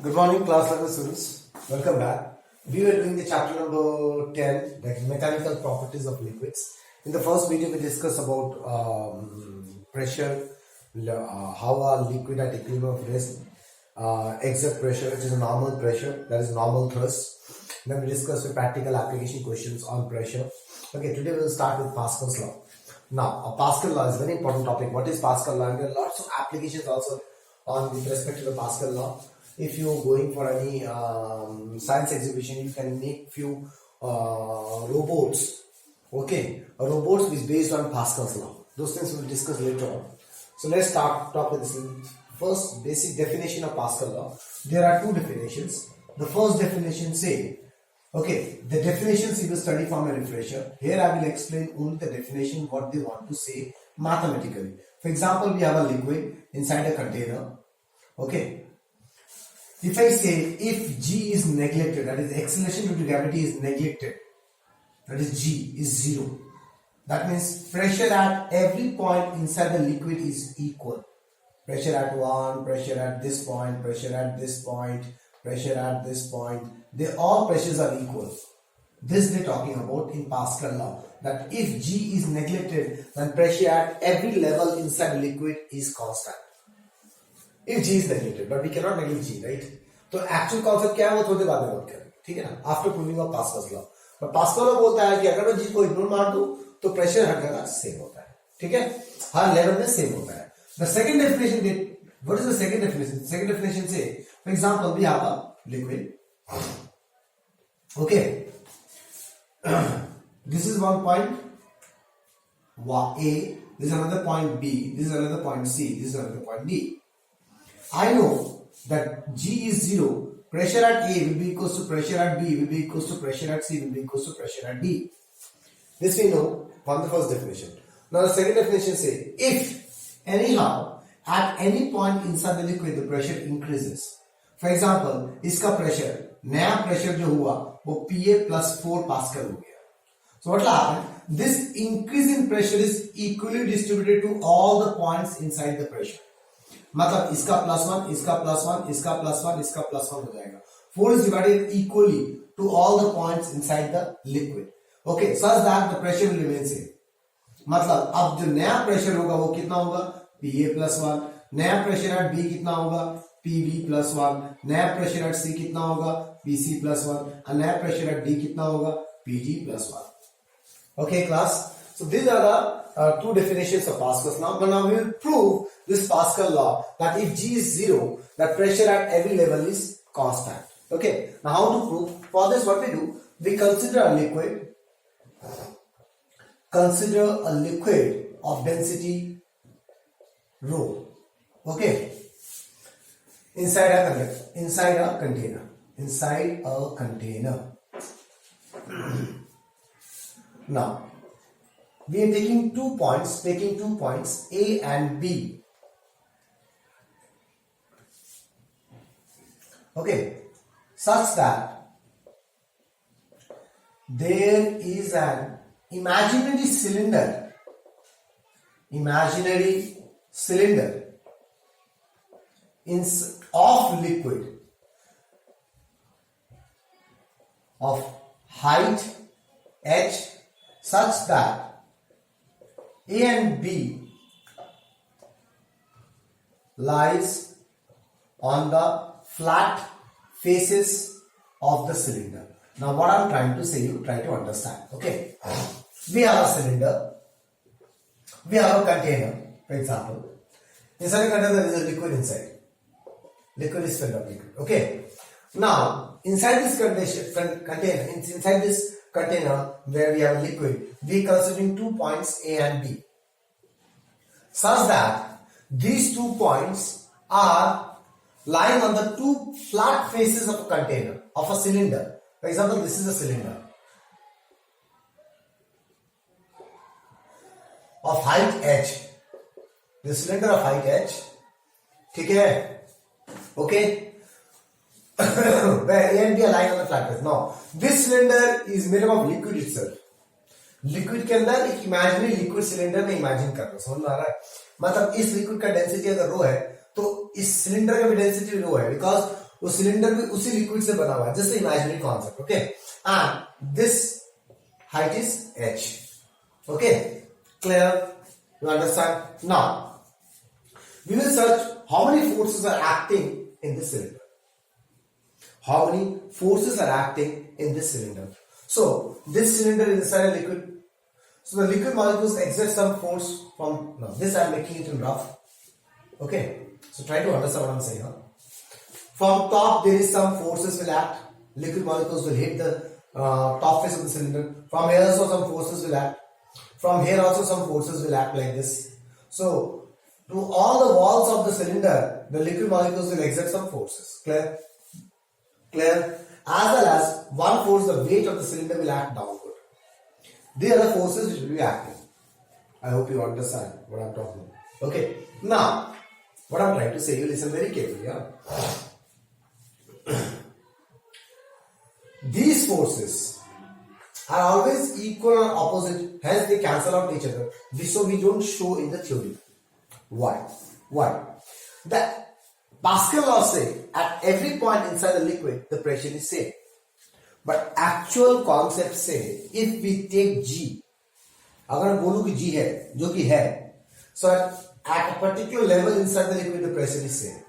Good morning, class level students. Welcome back. We were doing the chapter number 10, that is mechanical properties of liquids. In the first video, we discussed about pressure, how a liquid at equilibrium of rest exert pressure, which is a normal pressure, that is normal thrust. Then we discussed the practical application questions on pressure. Okay, today we will start with Pascal's law. Now, Pascal law is a very important topic. What is Pascal law? And there are lots of applications also on with respect to the Pascal law. If you are going for any science exhibition, you can make few robots. Okay, robots is based on Pascal's law. Those things we will discuss later on. So let's talk with this first basic definition of Pascal law. There are two definitions. The first definition say, okay, the definitions you will study from a refresher. Here I will explain only the definition what they want to say mathematically. For example, we have a liquid inside a container. Okay. If I say if G is neglected, that is acceleration due to gravity is neglected, that is G is 0. That means pressure at every point inside the liquid is equal. Pressure at 1, pressure at this point, pressure at this point, pressure at this point. All pressures are equal. This they are talking about in Pascal law. That if G is neglected, then pressure at every level inside the liquid is constant. If G is neglected, but we cannot neglect G, right? तो actual concept क्या है वो थोड़ी देर बाद में बात करेंगे, ठीक है ना, after proving of Pascal's law. पर पास्कल लॉ बोलता है कि अगर मैं G को इग्नोर मार दूं तो प्रेशर हर जगह सेम होता है, ठीक है, हर लेवल में सेम होता है. The second definition, what is the second definition? Second definition से for example we have a liquid. Okay, this is one point A, this is another point B, this is another point C, this is another point D. I know that G is 0, pressure at A will be equals to pressure at B will be equals to pressure at C will be equals to pressure at D. This we know from the first definition. Now the second definition say if anyhow at any point inside the liquid the pressure increases. For example, इसका pressure, नया pressure जो हुआ वो PA plus 4 Pascal हो गया. So what will happen? This increase in pressure is equally distributed to all the points inside the pressure. मतलब इसका +1, इसका +1, इसका +1, इसका +1 हो जाएगा. 4 is divided equally to all the points inside the liquid. Okay, such that the pressure will remain same. मतलब अब जो नया प्रेशर होगा वो कितना होगा? PA +1. नया प्रेशर एट B कितना होगा? PB +1. नया प्रेशर एट C कितना होगा? PC +1. और नया प्रेशर एट D कितना होगा? PG +1. Okay, class. So these are the two definitions of Pascal's law. But now we will prove this Pascal law that if G is 0, that pressure at every level is constant. Okay. Now how to prove? For this, what we do? We consider a liquid. Consider a liquid of density rho. Okay. Inside a container. Inside a container. Now, we are taking 2 points, A and B. Okay, such that there is an imaginary cylinder of liquid of height h such that A and B lies on the flat faces of the cylinder. Now what I am trying to say, you try to understand. Okay, we have a cylinder, we have a container. For example, inside a container there is a liquid inside. Liquid is filled up liquid. Okay, now inside this container, inside this container where we have liquid, we are considering 2 points A and B, such that these 2 points are lying on the 2 flat faces of a container, of a cylinder. For example, this is a cylinder of height h. The cylinder of height h, ठीक है? Okay. Where A and B are lying on the flat face. Now, this cylinder is made up of liquid itself. Liquid के अंदर एक imaginary liquid cylinder में imagine कर रहा हूं, समझ में आ रहा है? मतलब इस लिक्विड का डेंसिटी अगर रो है तो इस सिलेंडर का भी डेंसिटी रो है, बिकॉज वो सिलेंडर भी उसी लिक्विड से बना हुआ है, just imaginary concept. Okay, and this height is h. Okay, clear? You understand? Now we will search how many forces are acting in this cylinder. How many forces are acting in this cylinder? So this cylinder is inside a liquid. So the liquid molecules exert some force from, now this I am making it in rough. Okay, so try to understand what I am saying. From top there is some forces will act. Liquid molecules will hit the top face of the cylinder. From here also some forces will act. From here also some forces will act like this. So to all the walls of the cylinder, the liquid molecules will exert some forces. Clear? Clear? As well as one force, the weight of the cylinder will act downward. These are the forces which will be acting. I hope you understand what I am talking about. Okay. Now, what I am trying to say, you listen very carefully. Yeah? These forces are always equal or opposite, hence they cancel out each other. So we don't show in the theory. Why? Why? The Pascal law say at every point inside the liquid the pressure is same. But actual concept say if we take G, अगर मैं बोलूं कि G है, जो कि है, so at a particular level inside the liquid the pressure is same.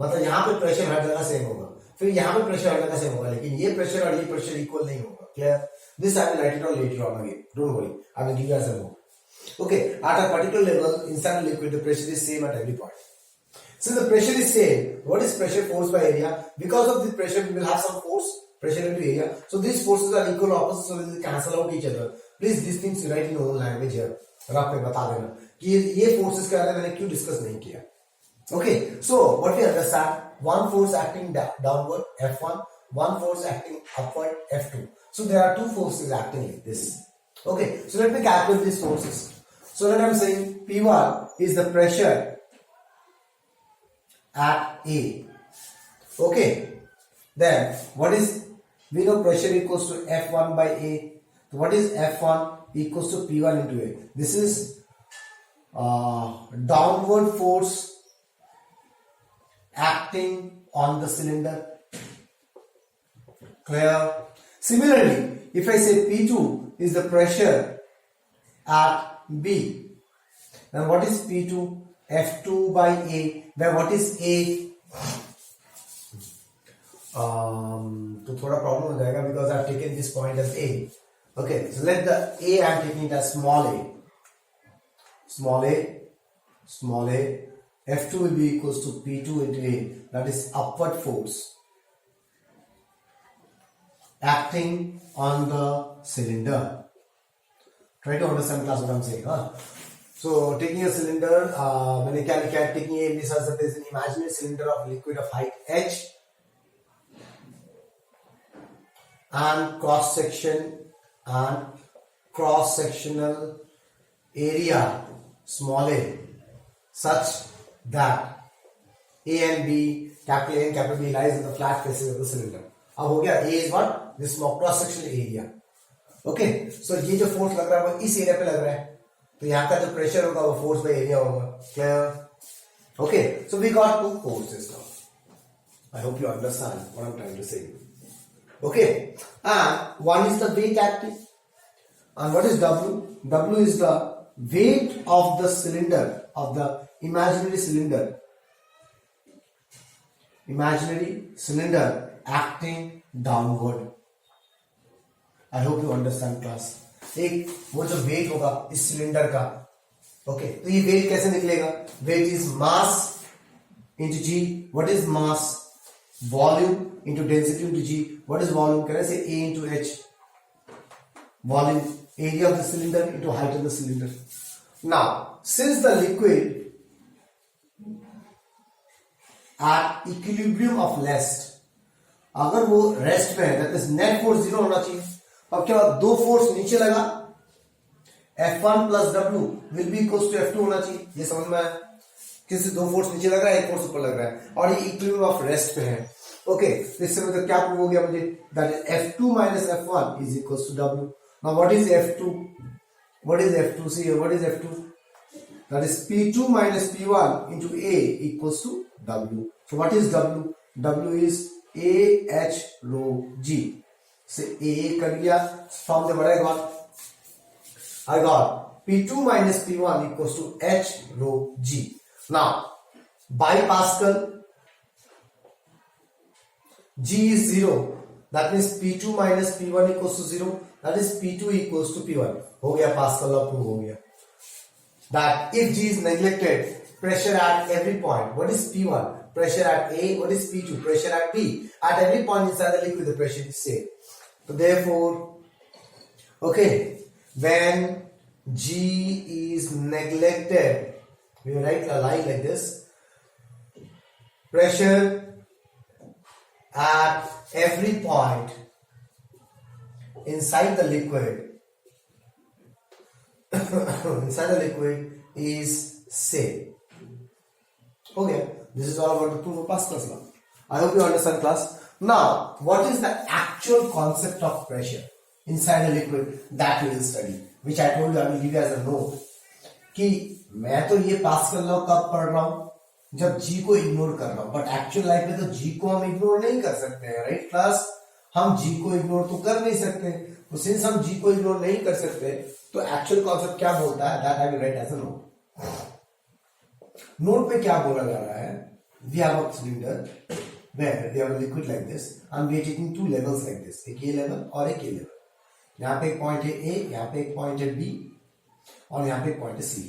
मतलब यहाँ पे प्रेशर हर जगह सेम होगा, फिर यहाँ पे प्रेशर हर जगह सेम होगा, लेकिन ये प्रेशर और ये प्रेशर इक्वल नहीं होगा. Clear? This I will write it down later on again. Don't worry. I will give you as a note. Okay. At a particular level inside the liquid, the pressure is same at every point. Since the pressure is same, what is pressure? Force by area. Because of this pressure, we will have some force, pressure into area. So these forces are equal or opposite, so they will cancel out each other. Please these things write in your own language here. Rough में बता देना कि ये forces के बारे में मैंने क्यों discuss नहीं किया. Okay. So what we understand? One force acting downward, F1. One force acting upward, F2. So there are two forces acting like this. Okay, so let me calculate these forces. So that I am saying P1 is the pressure at A. Okay, then what is, we know pressure equals to F1 by A. So what is F1 equals to P1 into A? This is downward force acting on the cylinder. Clear? Similarly, if I say P2 is the pressure at B, then what is P2? F2 by A. Then what is A? तो थोड़ा problem हो जाएगा because I have taken this point as A. Okay, so let the A I am taking it as small a. Small a. Small a. F2 will be equals to P2 into A. That is upward force acting on the cylinder. Try to understand class what I am saying. So taking a cylinder, मैंने क्या लिखा है? Taking a this as an imaginary cylinder of liquid of height h and cross sectional area small a such that A and B, capital A and capital B lies in the flat faces of the cylinder. अब हो गया A is what? This cross sectional area. Okay, so ये जो force लग रहा है वो इस एरिया पे लग रहा है, तो यहाँ का जो प्रेशर होगा वो फोर्स बाय एरिया होगा. Clear? Okay, so we got two forces now. I hope you understand what I'm trying to say. Okay, and one is the weight acting, and what is W? W is the weight of the cylinder, of the imaginary cylinder acting downward. I hope you understand class. एक वो जो wait होगा इस cylinder का, okay, तो ये weight कैसे निकलेगा? Weight is mass into g. What is mass? Volume into density into g. What is volume? Can I say A into H. Volume, area of the cylinder into height of the cylinder. Now since the liquid at equilibrium of rest, अगर वो rest में है that is net force zero होना चाहिए. अब क्या हुआ? दो फोर्स नीचे लगा, F1 plus W will be equals to F2 होना चाहिए. ये समझ में आया? किसी दो फोर्स नीचे लग रहा है, एक फोर्स ऊपर लग रहा है, और ये इक्विलिब्रियम ऑफ रेस्ट पे है. ओके, तो इससे मतलब क्या प्रूव हो गया मुझे? That is F2 minus F1 is equals to W. Now what is F2? What is F2? See what is F2? That is P2 minus P1 into A equals to W. So what is W? W is AH rho G. So AA कर लिया. From the what I got P2 minus P1 equals to H rho G. Now by Pascal G is 0. That means P2 minus P1 equals to 0. That is P2 equals to P1. हो गया Pascal law prove हो गया. That if G is neglected, pressure at every point. What is P1? Pressure at A. What is P2? Pressure at B. At every point inside the liquid, the pressure is same. So therefore, okay, when G is neglected, we write a line like this. Pressure at every point inside the liquid is same. Okay, this is all about the proof of Pascal's law. I hope you understand, class. Now, what is the actual concept of pressure inside a liquid that we will study, which I told you I will give you as a note. कि मैं तो ये pascal law कब पढ़ रहा हूं, जब जी को इग्नोर कर रहा हूं, बट एक्चुअल लाइफ में तो जी को हम इग्नोर नहीं कर सकते हैं, राइट क्लास. हम जी को इग्नोर तो कर नहीं सकते. तो सिंस हम जी को इग्नोर नहीं कर सकते, तो एक्चुअल कॉन्सेप्ट क्या बोलता है, that I will write as a note. Note पे क्या बोला जा रहा है, we have a cylinder where we have a liquid like this and we are taking two levels like this, एक ये लेवल और एक ये लेवल. यहाँ पे एक पॉइंट है A, यहाँ पे एक पॉइंट है B और यहाँ पे एक पॉइंट है C.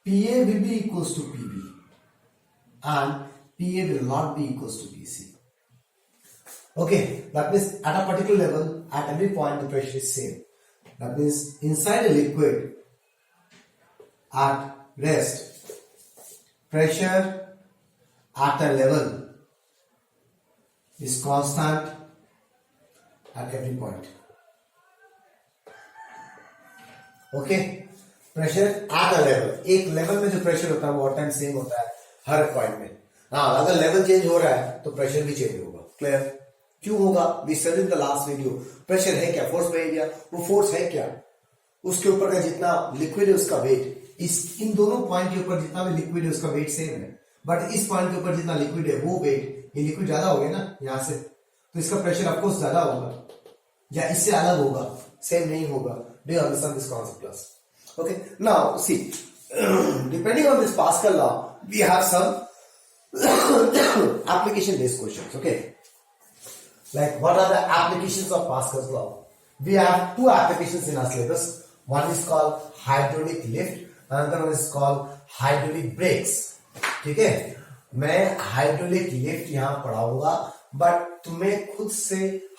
PA will be equals to PB and PA will not be equals to PC. Okay, that means at a particular level, at every point the pressure is same. That means inside a liquid at rest, pressure at a level is constant at every point. Okay, pressure at a level, एक level में जो pressure होता है वो time same होता है हर point में. हाँ, अगर लेवल चेंज हो रहा है तो प्रेशर भी चेंज होगा. क्लियर? क्यों होगा? We studied in the last video. Pressure है क्या? Force by area. वो फोर्स है क्या? उसके ऊपर का जितना लिक्विड है उसका वेट, इस इन दोनों पॉइंट के ऊपर जितना भी लिक्विड है उसका वेट सेम है, बट इस पॉइंट के ऊपर जितना लिक्विड है वो वेट, ये लिक्विड ज्यादा हो गया ना यहां से, तो इसका प्रेशर ऑफकोर्स ज्यादा होगा या इससे अलग होगा, सेम नहीं होगा. Do you understand this concept class? Okay, now see, depending on this Pascal law we have some application based questions. Okay, like what are the applications of Pascal's law? We have two applications in our syllabus. One is called hydraulic lift, another one is called hydraulic brakes. ठीक है, मैं hydraulic lift यहाँ पढ़ाऊंगा, but तुम्हें खुद से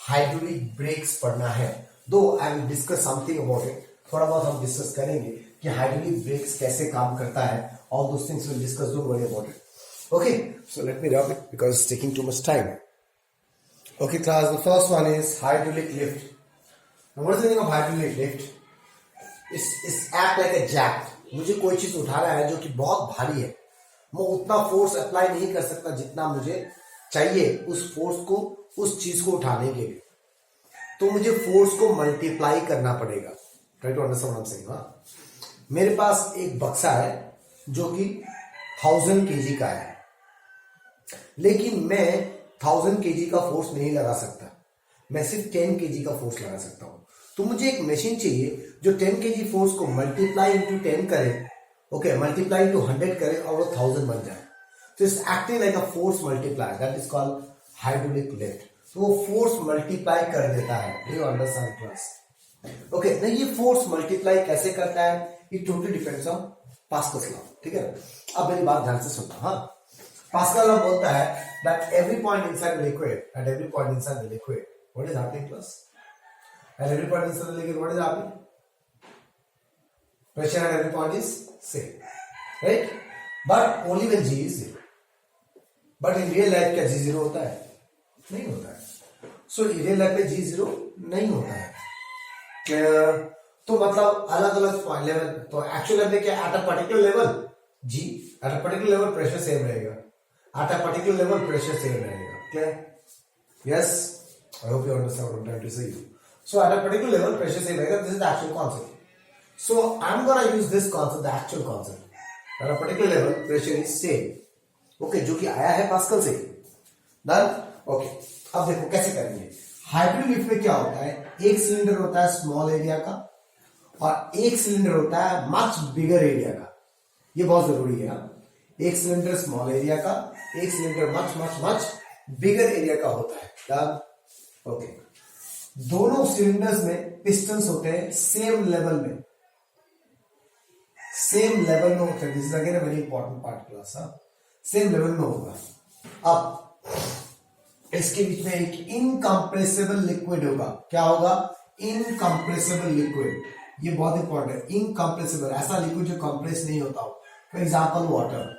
hydraulic breaks पढ़ना है. दो I will discuss something about it. थोड़ा बहुत हम डिस्कस करेंगे कि हाइड्रोलिक ब्रेक्स कैसे काम करता है. All those things will discuss, don't worry about it. Okay, so let me rub it because it's taking too much time. Okay, class, the first one is hydraulic lift. Now, what is the meaning of hydraulic lift? It's act like a jack. मुझे कोई चीज उठाना है जो कि बहुत भारी है, मैं उतना फोर्स अप्लाई नहीं कर सकता जितना मुझे चाहिए उस फोर्स को, उस चीज को उठाने के लिए. तो मुझे फोर्स को मल्टीप्लाई करना पड़ेगा. Try to understand what I am saying. मेरे पास एक बक्सा है जो कि 1000 kg का है, लेकिन मैं 1000 kg का फोर्स नहीं लगा सकता, मैं सिर्फ 10 kg का फोर्स लगा सकता हूं. तो मुझे एक मशीन चाहिए जो 10 kg फोर्स को मल्टीप्लाई इंटू 10 करे, ओके, मल्टीप्लाई इंटू 100 करे और वो 1000 बन जाए. तो it's acting like a force multiply, that is called hydraulic lift. तो वो फोर्स मल्टीप्लाई कर देता है. Do you understand class? Okay, नहीं, ये फोर्स मल्टीप्लाई कैसे करता है, it totally depends on Pascal's law. ठीक है, अब मेरी बात ध्यान से सुनना. हाँ, पास्कल लॉ बोलता है that every point inside the liquid, at every point inside the liquid, what is happening class? At every point inside the liquid, what is happening? Pressure at every point is same, right? But only when G is 0. But in real life क्या G 0 होता है? नहीं होता है. So in real life में G 0 नहीं होता है. तो मतलब अलग अलग पॉइंट लेवल, तो एक्चुअल में क्या, at a particular level G, at a particular level pressure same रहेगा, at a particular level pressure same रहेगा. क्या? Yes, I hope you understand what I am trying to say you. So at a particular level pressure same रहेगा. This is the actual concept. So I am gonna use this concept, the actual concept. At a particular level pressure is same. Okay, जो कि आया है pascal से. Done. Okay, अब देखो कैसे करेंगे। हाइब्रिड लिफ्ट में क्या होता है, एक सिलेंडर होता है स्मॉल एरिया का और एक सिलेंडर होता है मच बिगर एरिया का। ये बहुत जरूरी है। एक सिलेंडर स्मॉल एरिया का, एक cylinder much much much bigger area का होता है। डन। ओके, दोनों सिलेंडर्स में पिस्टन्स होते हैं सेम लेवल में, सेम लेवल में होते हैं। This is again a very important part class. Same level में होगा। अब इसके बीच में एक इनकंप्रेसिबल लिक्विड होगा। क्या होगा, इनकंप्रेसिबल लिक्विड। ये बहुत इंपॉर्टेंट है, इनकंप्रेसिबल, ऐसा लिक्विड जो कंप्रेस नहीं होता हो। फॉर एग्जाम्पल वाटर,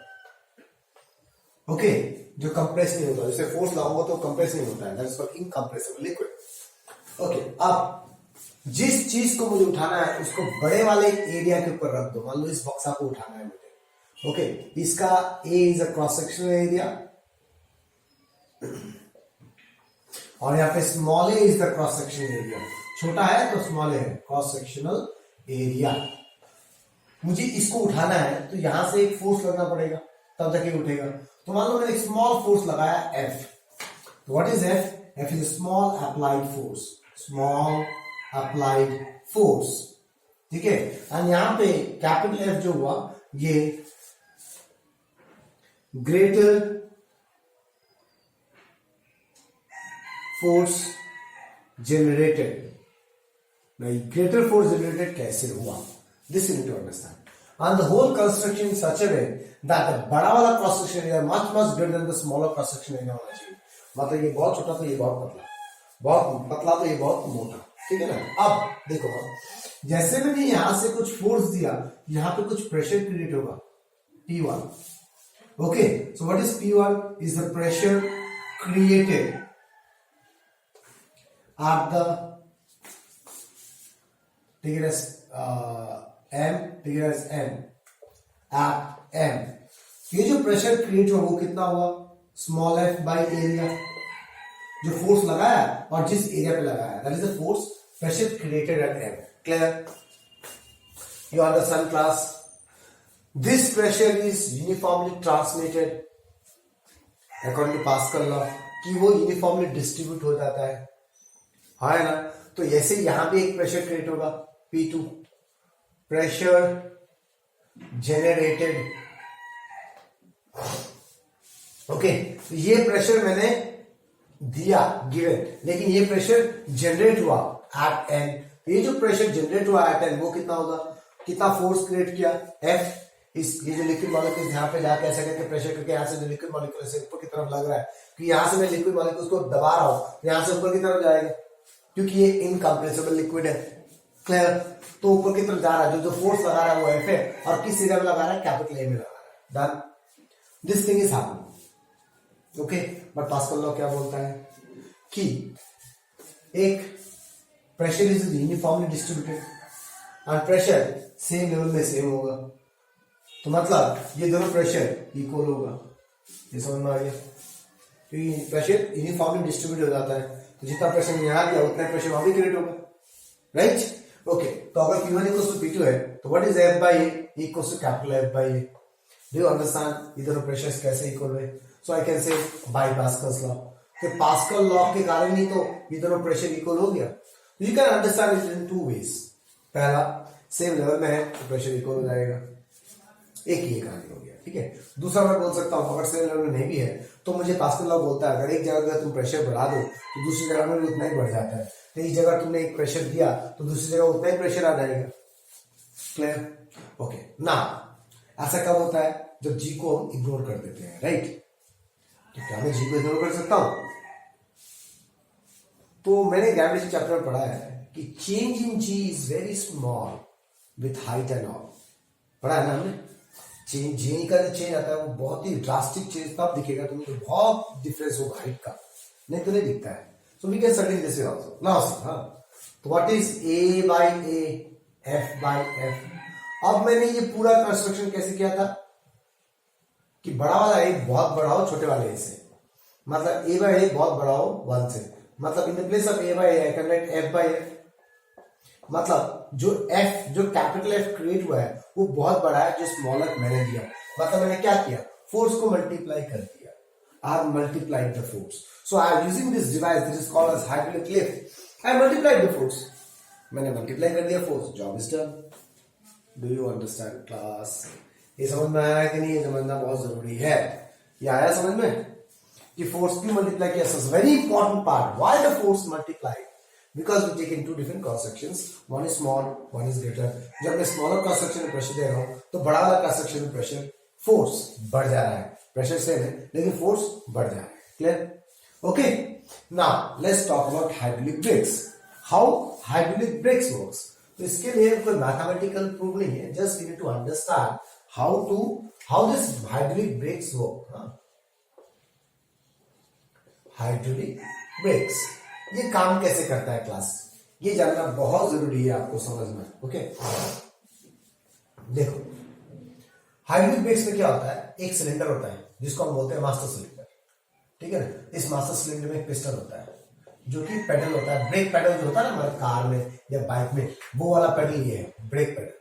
ओके, जो कंप्रेस नहीं होता, जैसे फोर्स लगाऊंगा तो कंप्रेस नहीं होता है, that is called incompressible liquid. Okay, अब जिस चीज को मुझे उठाना है उसको बड़े वाले एरिया के ऊपर रख दो। मान लो इस बक्सा को उठाना है मुझे। ओके, इसका A is a cross sectional area और यहाँ पे small a is the cross sectional area. छोटा है तो स्मॉल ए है, क्रॉस सेक्शनल एरिया। मुझे इसको उठाना है तो यहां से एक फोर्स लगना पड़ेगा तब जाके उठेगा। तो मान लो मैंने एक स्मॉल फोर्स लगाया एफ। तो what is F? F is small applied force, small applied force. ठीक है, एंड यहां पे कैपिटल एफ जो हुआ ये ग्रेटर फोर्स जनरेटेड। नहीं, ग्रेटर फोर्स जनरेटेड कैसे हुआ, this you need to understand. And the whole construction in such a way that the बड़ा वाला cross section area much much greater than the smaller cross section area होना चाहिए। मतलब ये बहुत छोटा तो ये बहुत पतला, बहुत पतला तो ये बहुत मोटा। ठीक है ना। अब देखो, जैसे मैंने यहां से कुछ फोर्स दिया, यहां पे कुछ प्रेशर क्रिएट होगा P1। Okay, so what is P1? Is the pressure created at the, take it as M, take it as M, at M। ये जो प्रेशर क्रिएट हुआ वो कितना हुआ, स्मॉल एफ बाई एरिया। जो फोर्स लगाया और जिस एरिया पे लगाया, that is the force pressure created at M। Clear? You understand class? This pressure is uniformly transmitted according to Pascal law, कि वो यूनिफॉर्मली डिस्ट्रीब्यूट हो जाता है ना। तो ऐसे यहां भी एक प्रेशर क्रिएट होगा P2, प्रेशर जेनरेटेड। ओके, ये प्रेशर मैंने दिया गिवन, लेकिन ये प्रेशर जनरेट हुआ एट N। ये जो प्रेशर जनरेट हुआ एट N वो कितना होगा, कितना फोर्स क्रिएट किया F। इस ये जो लिक्विड मॉलिक्यूल यहाँ पे जाके ऐसे करके प्रेशर करके यहाँ से जो लिक्विड मॉलिक्यूल से ऊपर की तरफ लग रहा है, कि यहां से मैं लिक्विड मॉलिक्यूल को दबा रहा हूं, यहां से ऊपर की तरफ जाएगा क्योंकि ये इनकंप्रेसिबल लिक्विड है। क्लियर? तो ऊपर की तरफ जा रहा है, जो फोर्स लगा रहा है वो एफ है, और किस एरिया में लगा रहा है, कैपिटल ए में लगा रहा है। Done. This thing is happening. Okay, but pascal law क्या बोलता है कि एक प्रेशर इज यूनिफॉर्मली डिस्ट्रीब्यूटेड और प्रेशर सेम लेवल में सेम होगा। तो मतलब ये दोनों प्रेशर इक्वल होगा। ये समझ में आ गया? क्योंकि प्रेशर यूनिफॉर्मली डिस्ट्रीब्यूट हो जाता है, तो जितना प्रेशर यहां गया उतना प्रेशर वहां भी क्रिएट होगा। राइट? ओके, तो अगर P1 इक्वल्स टू P2 है तो what is F by A equals to capital F by A। Do you understand? इधर प्रेशर्स कैसे इक्वल हुए? So I can say by Pascal's law. तो पास्कल लॉ के कारण ही तो ये दोनों प्रेशर इक्वल हो गया। You can understand it in two ways. पहला, सेम लेवल में है तो प्रेशर इक्वल हो जाएगा, एक ही कहानी हो गया। ठीक है। दूसरा मैं बोल सकता हूं अगर सेम लेवल में नहीं भी है तो मुझे पास्कल लॉ बोलता है अगर एक जगह अगर तुम प्रेशर बढ़ा दो तो दूसरी जगह में भी उतना ही बढ़ जाता है। तो एक जगह तुमने एक प्रेशर दिया तो दूसरी जगह उतना ही प्रेशर आ जाएगा। क्लियर? ओके ना, ऐसा कब होता है? जब जी को हम इग्नोर कर देते हैं। राइट? तो क्या मैं जी को इग्नोर कर सकता हूं? तो मैंने ग्रेविटी चैप्टर में पढ़ा है कि change in g is very small with height and all. पढ़ा है ना हमने? जी का जो चेंज आता है वो बहुत ही ड्रास्टिक चेंज तब दिखेगा तुम्हें, तो बहुत डिफरेंस होगा हाइट का, नहीं तो नहीं दिखता है। So we can study this way also. Now तो what is A by A, F by F। अब मैंने ये पूरा कंस्ट्रक्शन कैसे किया था कि बड़ा वाला A बहुत बड़ा हो छोटे वाले A से, मतलब A बाय A बहुत बड़ा हो 1 से, मतलब in the place of A by A I can write F by F। मतलब जो F, जो कैपिटल F क्रिएट हुआ है वो बहुत बड़ा है जो स्मॉलर मैंने दिया। मतलब मैंने क्या किया, फोर्स को मल्टीप्लाई कर दिया। I have multiplied the force. So I am using this device that is called as hydraulic lift. I multiplied the force. मैंने multiply कर दिया force. Job is done. Do you understand class? ये समझ में आया कि नहीं? ये समझना बहुत जरूरी है. ये आया समझ में कि force क्यों multiply किया? So very important part. Why the force multiplied? Because we take in two different cross sections. One is small, one is greater. जब मैं smaller cross section में pressure दे रहा हूँ तो बड़ा वाला cross section में pressure force बढ़ जा रहा है. Pressure same है लेकिन force बढ़ जा रहा है. Clear? Okay. Now let's talk about hydraulic brakes. How hydraulic brakes works? तो इसके लिए कोई मैथमेटिकल प्रूफ नहीं है. Just you need to understand how this hydraulic brakes work. Hydraulic brakes ये काम कैसे करता है क्लास, ये जानना बहुत जरूरी है आपको समझना. ओके देखो हाइड्रोलिक ब्रेक्स में क्या होता है, एक सिलेंडर होता है जिसको हम बोलते हैं मास्टर सिलेंडर. ठीक है ना. इस मास्टर सिलेंडर में एक पिस्टन होता है जो कि पेडल होता है. ब्रेक पेडल जो होता है ना हमारे कार में या बाइक में, वो वाला पेडल ये है ब्रेक पेडल.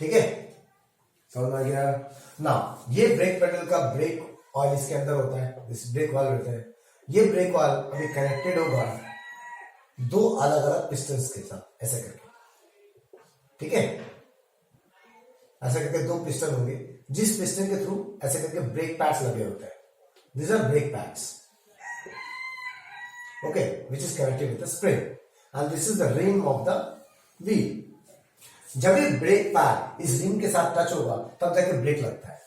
ठीक है समझ में आ गया ना. ये ब्रेक पेडल का ब्रेक ऑयल इसके अंदर होता है, इस ब्रेक ऑयल होता है. ये ब्रेक ऑयल अभी कनेक्टेड होगा दो अलग अलग पिस्टन्स के साथ ऐसे करके. ठीक है ऐसे करके दो पिस्टन होंगे जिस पिस्टन के थ्रू ऐसे करके ब्रेक पैड्स लगे होते हैं. These are brake pads. Okay, which is connected with the spring, and this is the rim of the wheel. जब ये ब्रेक पैड इस रिम के साथ टच होगा तब जाके ब्रेक लगता है.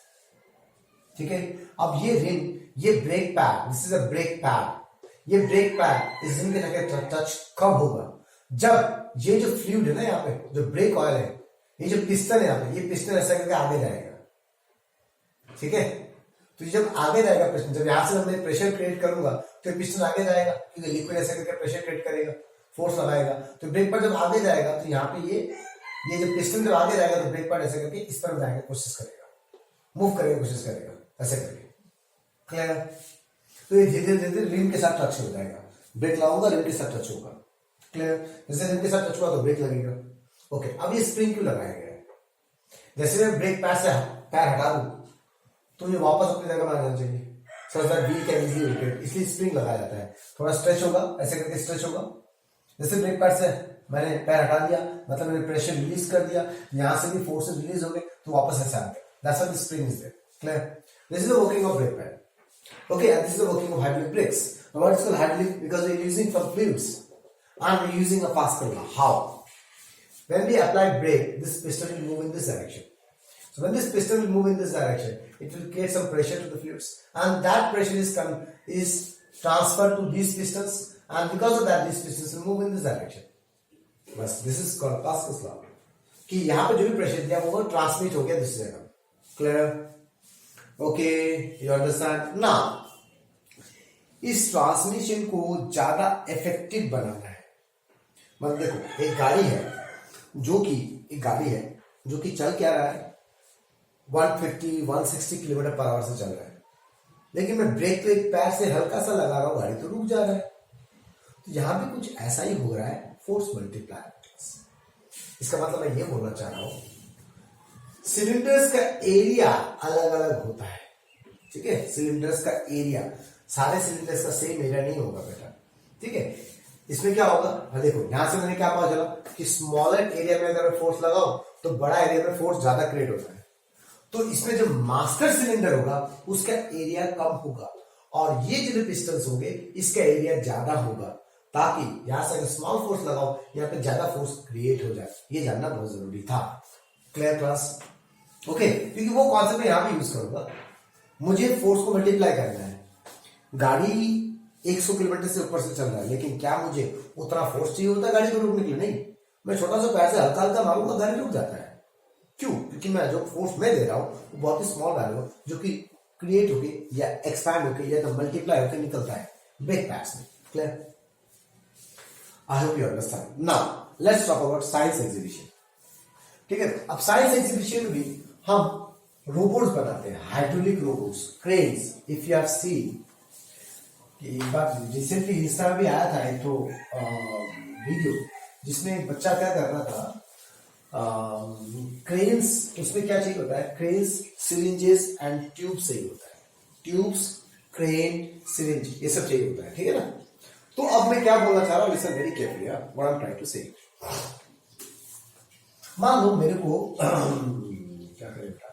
ठीक है. अब ये रिम, ये brake pad, this is a brake pad. ये ब्रेक पैड इस रिम के जाके टच कब होगा, जब ये जो फ्लूइड है ना यहाँ पे, जो ब्रेक ऑयल है, ये जो पिस्टन है यहाँ पे, ये पिस्टन ऐसा करके आगे जाएगा. ठीक है. तो जब आगे जाएगा पिस्टन, जब यहां से मैं प्रेशर क्रिएट करूंगा तो पिस्टन आगे जाएगा क्योंकि लिक्विड ऐसे करके प्रेशर क्रिएट करेगा, फोर्स लगाएगा. तो ब्रेक पैड जब आगे जाएगा तो यहाँ पे ये जो पिस्टन जब आगे जाएगा तो ब्रेक पैड ऐसे करके इस पर जाने की कोशिश करेगा, मूव करने की कोशिश करेगा ऐसे करके. क्लियर. तो ये धीरे धीरे रिम के साथ टच हो जाएगा. ब्रेक लगाऊंगा रिम के साथ टच होगा. क्लियर. जैसे रिम के साथ टच हुआ तो ब्रेक लगेगा. ओके अब ये स्प्रिंग क्यों लगाया गया है, जैसे मैं ब्रेक पैड से पैर हटा दूं तो ये वापस अपनी जगह में आ जाना चाहिए. So that wheel can easily rotate, इसलिए स्प्रिंग लगाया जाता है. थोड़ा स्ट्रेच होगा ऐसे करके स्ट्रेच होगा. जैसे ब्रेक पैड से मैंने पैर हटा दिया मतलब मैंने प्रेशर रिलीज कर दिया, यहां से भी फोर्सेस रिलीज हो गए तो वापस ऐसे आ गए. That's why the spring is there. Clear. This is the working of brake pad. Okay and this is the working of hydraulic brakes. Now what is called hydraulic because we are using some fluids and we are using a Pascal law. How? When we apply brake, this piston will move in this direction. So when this piston will move in this direction, it will create some pressure to the fluids, and that pressure is transferred to these pistons, and because of that, these pistons will move in this direction. बस this is called Pascal's law. कि यहाँ पे जो भी pressure दिया वो transmit हो गया दूसरी जगह. Clear. Okay you understand. Now इस ट्रांसमिशन को ज्यादा इफेक्टिव बनाना है. मतलब देखो एक गाड़ी है जो कि चल क्या रहा है 150-160 किलोमीटर पर आवर से चल रहा है, लेकिन मैं ब्रेक तो एक पैर से हल्का सा लगा रहा हूं, गाड़ी तो रुक जा रहा है. तो यहां भी कुछ ऐसा ही हो रहा है, फोर्स मल्टीप्लाई. इसका मतलब मैं ये बोलना चाह रहा हूं सिलेंडर्स का एरिया अलग अलग होता है. ठीक है. सिलेंडर्स का एरिया, सारे सिलेंडर्स का सेम एरिया नहीं होगा बेटा. ठीक है. इसमें क्या होगा, देखो यहां से मैंने क्या पता चला कि स्मॉलर एरिया में अगर मैं फोर्स लगाऊं तो बड़ा एरिया में फोर्स ज्यादा क्रिएट होता है. तो इसमें जो मास्टर सिलेंडर होगा उसका एरिया कम होगा और ये जो पिस्टन्स होंगे इसका एरिया ज्यादा होगा, ताकि यहां से अगर स्मॉल फोर्स लगाओ यहाँ पे ज्यादा फोर्स क्रिएट हो जाए. ये जानना बहुत जरूरी था. Clear class. ओके क्योंकि वो कॉन्सेप्ट मैं यहां भी यूज करूंगा. मुझे फोर्स को मल्टीप्लाई करना है. गाड़ी 100 किलोमीटर से ऊपर से चल रहा है, लेकिन क्या मुझे उतना फोर्स चाहिए होता है गाड़ी को रोकने के लिए? नहीं. मैं छोटा सा पैर से हल्का हल्का मारूंगा गाड़ी रुक जाता है. क्यों? क्योंकि मैं जो फोर्स मैं दे रहा हूं वो बहुत ही स्मॉल वैल्यू है जो कि क्रिएट होके या एक्सपैंड होके या तो मल्टीप्लाई होकर निकलता है ब्रेक पैड्स में. Clear. I hope you understand. Now let's talk about science exhibition. ठीक है. अब साइंस एग्जीबिशन में भी हम रोबोट्स बनाते हैं, hydraulic robots, cranes. If you have seen एक बार रिसेंटली इंस्टा में भी आया था एक तो वीडियो जिसमें एक बच्चा क्या कर रहा था, क्रेन्स, उसमें क्या चाहिए होता है, क्रेन्स सिरिंजेस एंड ट्यूब से ही होता है. ट्यूब्स, क्रेन, सिरिंज, ये सब चाहिए होता है, ठीक है ना। तो अब मैं क्या बोलना चाह रहा हूँ, listen very carefully, what I am trying to say. मान लो मेरे को क्या करें बेटा,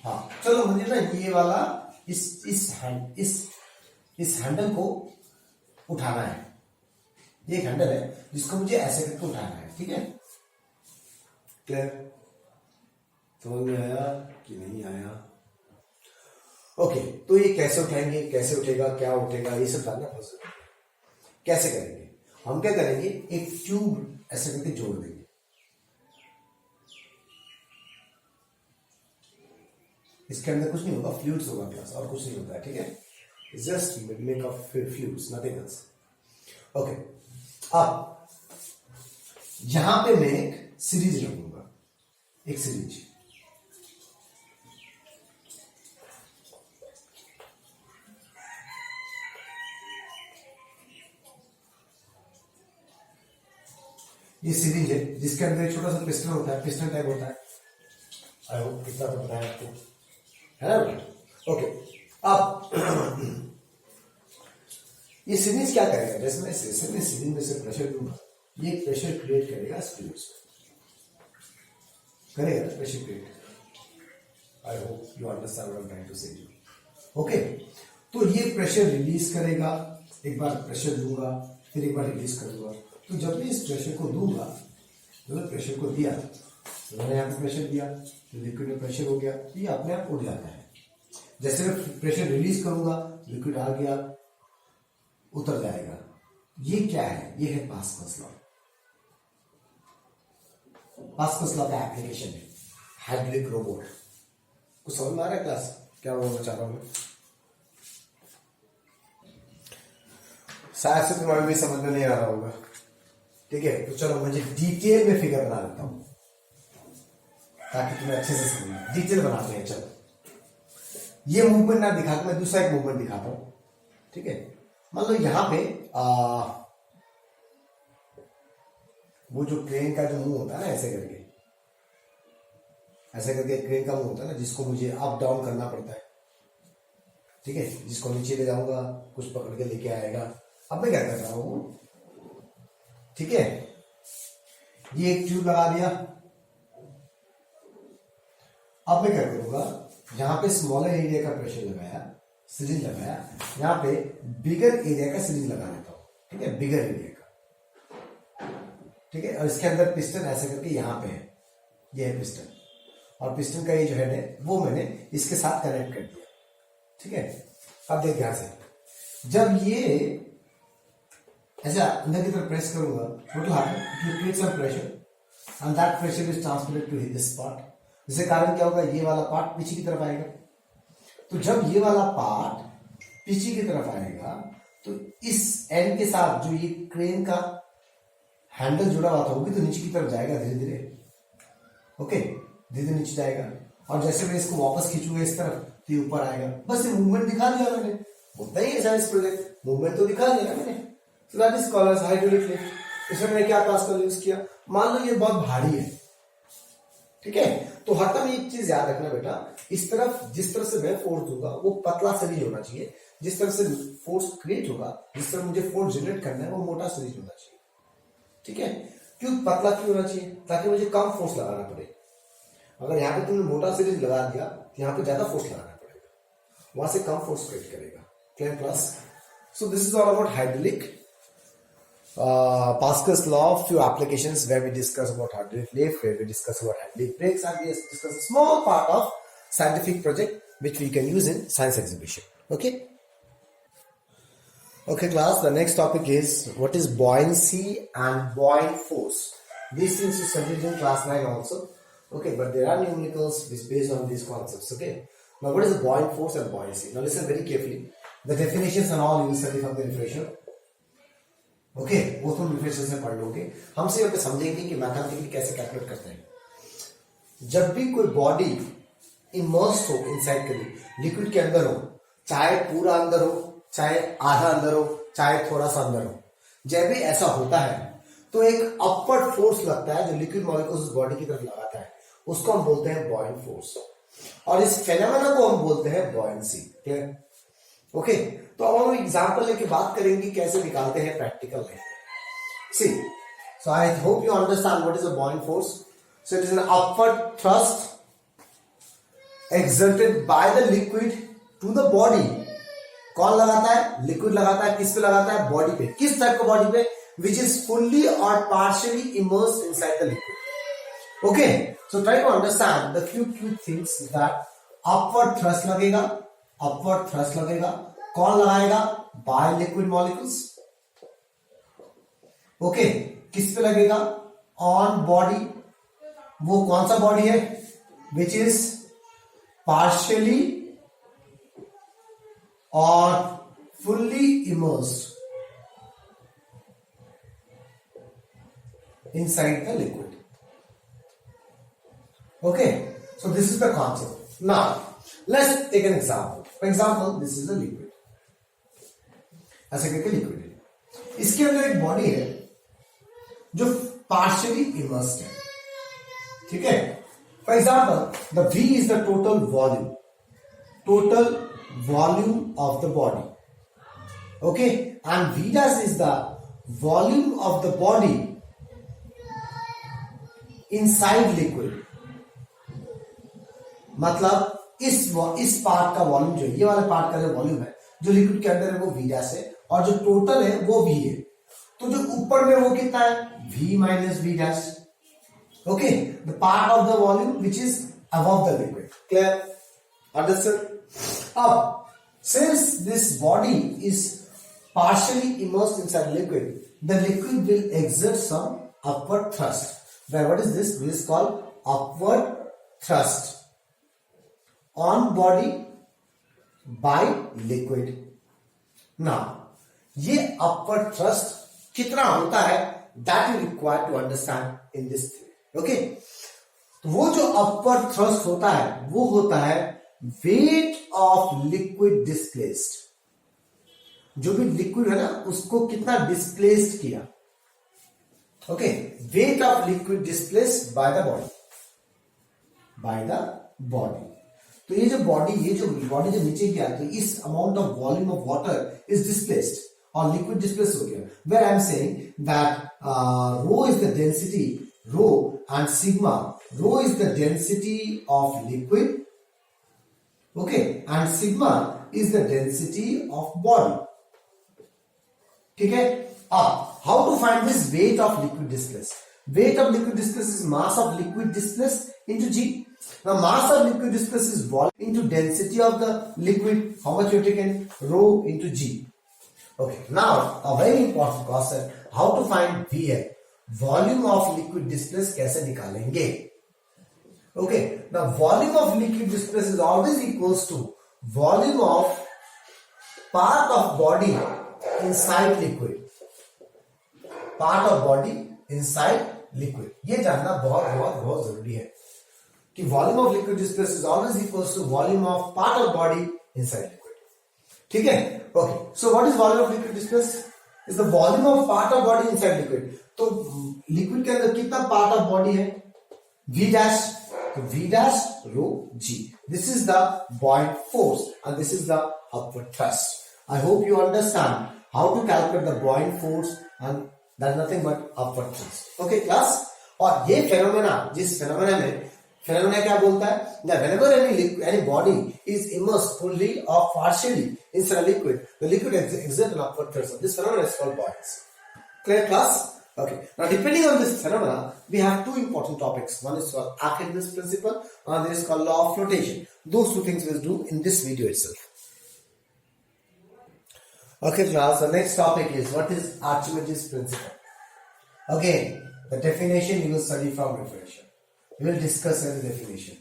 हाँ चलो मुझे ना ये वाला इस हैंडल को उठाना है। ये एक हैंडल है जिसको मुझे ऐसे करके उठाना है, ठीक है। क्लियर, समझ में आया कि नहीं आया? ओके, तो ये कैसे उठाएंगे, कैसे उठेगा, क्या उठेगा, ये सब जानना बहुत जरूरी है। कैसे करेंगे? हम क्या करेंगे, एक ट्यूब ऐसे करके जोड़ देंगे। इसके अंदर कुछ नहीं होगा, फ्लूइड्स होगा प्लस, और कुछ नहीं होता है, ठीक है। Just make of fluids, nothing else. Okay, अब यहां पे मैं एक सीरीज रखूंगा, एक सीरीज। ये सीरीज है जिसके अंदर एक छोटा सा पिस्टन होता है, पिस्टन टाइप होता है। आई होप इतना तो पता है आपको, है ना। ओके, अब ये सीरीज क्या करेगा, जैसे मैं सीरीज में से प्रेशर दूंगा, ये प्रेशर क्रिएट करेगा स्प्रिंग्स, करेगा pressure create. I hope you understand what I am trying to say. Okay, तो ये प्रेशर रिलीज करेगा, एक बार प्रेशर दूंगा, फिर एक बार रिलीज करूंगा। तो जब भी इस प्रेशर को दूंगा, जब प्रेशर को दिया, तो मैंने यहाँ पे प्रेशर दिया, तो लिक्विड में प्रेशर हो गया, तो ये अपने आप उड़ जाता है। जैसे मैं प्रेशर रिलीज करूंगा, लिक्विड आ गया, उतर जाएगा। ये क्या है, ये है पास्कल्स लॉ। पास्कल्स लॉ का एप्लीकेशन है हाइड्रोलिक रोबोट। कुछ समझ में आ रहा है क्लास, क्या बोलना चाह रहा हूं मैं? शायद से तुम्हारे भी समझ में नहीं आ रहा होगा, ठीक है। तो चलो मुझे डिटेल में फिगर बना लेता हूं ताकि तुम्हें अच्छे से समझ। डिटेल बनाते हैं, चलो। ये मूवमेंट ना दिखा के मैं दूसरा एक मूवमेंट दिखाता हूं, ठीक है। मान लो यहां पे वो जो क्रेन का जो मुंह होता है ना, ऐसे करके क्रेन का मुंह होता है ना, जिसको मुझे अप डाउन करना पड़ता है, ठीक है। जिसको नीचे ले जाऊंगा, कुछ पकड़ के लेके आएगा। अब मैं क्या कर रहा हूं, ठीक है, ये एक ट्यूब लगा दिया। अब मैं क्या करूंगा, यहां पे स्मॉलर एरिया का प्रेशर लगाया, सिरिंज लगाया, यहां पे बिगर एरिया का सिरिंज लगा देता हूं, ठीक है, बिगर एरिया का, ठीक है। और इसके अंदर पिस्टन ऐसे करके यहां पे है, ये है पिस्टन, और पिस्टन का ये जो हेड है वो मैंने इसके साथ कनेक्ट कर दिया, ठीक है। अब देख ध्यान से, जब ये ऐसा अंदर की तरफ प्रेस करूंगा, total heart it will create some pressure and that pressure is transferred to this part. जिसके कारण क्या होगा, ये वाला पार्ट पीछे की तरफ आएगा। तो जब ये वाला पार्ट पीछे की तरफ आएगा, तो इस एंड के साथ जो ये क्रेन का हैंडल जुड़ा हुआ था वो भी तो नीचे की तरफ जाएगा धीरे धीरे, ओके, धीरे धीरे नीचे जाएगा। और जैसे मैं इसको वापस खींचूंगा इस तरफ, तो ये ऊपर आएगा। बस ये मूवमेंट दिखा दिया मैंने, होता ही ऐसा इस प्रोजेक्ट, मूवमेंट तो दिखा दिया मैंने। So that is called as hydraulic lift। इसमें मैंने क्या पास्कल यूज किया, मान लो ये बहुत भारी है, ठीक है। तो हर टाइम एक चीज याद रखना बेटा, इस तरफ जिस तरह से मैं फोर्स दूंगा वो पतला सीरीज होना चाहिए, जिस तरह से फोर्स क्रिएट होगा, जिस तरह मुझे फोर्स जनरेट करना है वो मोटा सीरीज होना चाहिए, ठीक है। क्यों पतला क्यों होना चाहिए, ताकि मुझे कम फोर्स लगाना पड़े। अगर यहाँ पे तुमने मोटा सीरीज लगा दिया तो यहाँ पे ज्यादा फोर्स लगाना पड़ेगा, वहां से कम फोर्स क्रिएट करेगा। Clear class? So this is all about hydraulic Pascal's law, few applications where we discuss about hydraulic lift, where we discuss about hydraulic brakes, and we discuss a small part of scientific project which we can use in science exhibition. Okay? Okay class, the next topic is what is buoyancy and buoyant force. These things you studied in class 9 also. Okay, but there are numericals which based on these concepts. Okay? Now what is the buoyant force and buoyancy? Now listen very carefully. The definitions and all you will study from the refresher. Okay, वो तुम refresher से पढ़ लोगे। हम सिर्फ समझेंगे कि mathematically कैसे कैलकुलेट करते हैं। जब भी कोई बॉडी इमर्स्ड हो इनसाइड कभी लिक्विड के अंदर हो, चाहे पूरा अंदर हो, चाहे आधा अंदर हो, चाहे थोड़ा सा अंदर हो, जब भी ऐसा होता है तो एक अपवर्ड फोर्स लगता है जो लिक्विड मॉलिक्यूल्स उस बॉडी की तरफ लगाता है, उसको हम बोलते हैं बॉयंट फोर्स। और इस फेनोमेना को हम बोलते हैं बॉयंसी। क्लियर? ओके, तो अब हम एग्जांपल लेके बात करेंगे कैसे निकालते हैं प्रैक्टिकल लाइफ में। See, so I hope you understand what is a buoyant force. So it is an upward thrust exerted by the liquid to the body। कौन लगाता है? लिक्विड लगाता है। किस पे लगाता है? बॉडी पे। किस टाइप का बॉडी पे? विच इज फुल्ली और partially immersed inside the liquid. Okay, so try to understand the few things that upward thrust लगेगा। अपवर्ड थ्रस्ट लगेगा। कौन लगाएगा? By liquid molecules. ओके, किस पे लगेगा? On body. वो कौन सा बॉडी है? Which is partially or fully immersed inside the liquid। Okay, so this is the concept। Now let's take an example। For example, this is a liquid। ऐसे करके liquid है, इसके अंदर एक बॉडी है जो partially immersed है। ठीक है? For example, the V is the total volume of the body। Okay, and V dash is the volume of the body inside liquid। मतलब इस पार्ट का वॉल्यूम जो ये वाले पार्ट का जो वॉल्यूम है जो लिक्विड के अंदर है वो V dash है, और जो टोटल है वो V है। तो जो ऊपर में वो कितना है? V minus V dash। Okay, the part of the volume which is above the liquid। Clear? Understood? Now, since this body is partially immersed inside liquid, the liquid will exert some upward thrust। Where what is this? This is called upward thrust on body by liquid। Now, ये upward thrust कितना होता है? That you require to understand in this theory। Okay, तो वो जो upward thrust होता है वो होता है वेट ऑफ लिक्विड डिस्प्लेस्ड। जो भी लिक्विड है ना उसको कितना डिस्प्लेस्ड किया। Okay, weight of liquid displaced by the body. तो ये जो बॉडी जो नीचे गया तो इस amount of volume of water is displaced और लिक्विड डिस्प्लेस हो गया। Where I am saying that rho is the density, rho and sigma। Rho is the density of liquid, okay, and sigma is the density of body। ठीक है? अब how to find this weight of liquid displaced? Weight of liquid displaced is mass of liquid displaced into G। Now mass of liquid displaced is volume into density of the liquid। How much you taken? Rho into G। Okay, now a very important question, how to find VL? Volume of liquid displace कैसे निकालेंगे? Okay, now volume of liquid displace is always equals to volume of part of body inside liquid. Part of body inside liquid, ये जानना बहुत बहुत बहुत जरूरी है कि volume of liquid displace is always equals to volume of part of body inside liquid. ठीक है? Okay, so what is volume of liquid displace? Is the volume of part of body inside liquid. तो liquid के अंदर कितना part of body है? V dash। तो V dash rho G। This is the buoyant force and this is the upward thrust। I hope you understand how to calculate the buoyant force and that's nothing but upward thrust। Okay class? और ये phenomena, जिस phenomena में phenomena क्या बोलता है? That whenever any body is immersed fully or partially inside a liquid, the liquid exerts an upward thrust। This phenomenon is called buoyancy। Clear class? Okay, now depending on this phenomena, we have two important topics. One is called Archimedes principle, and another is called law of flotation. Those two things we'll do in this video itself. Okay class, the next topic is what is Archimedes principle. Again, the definition you will study from reflection. We will discuss every definition.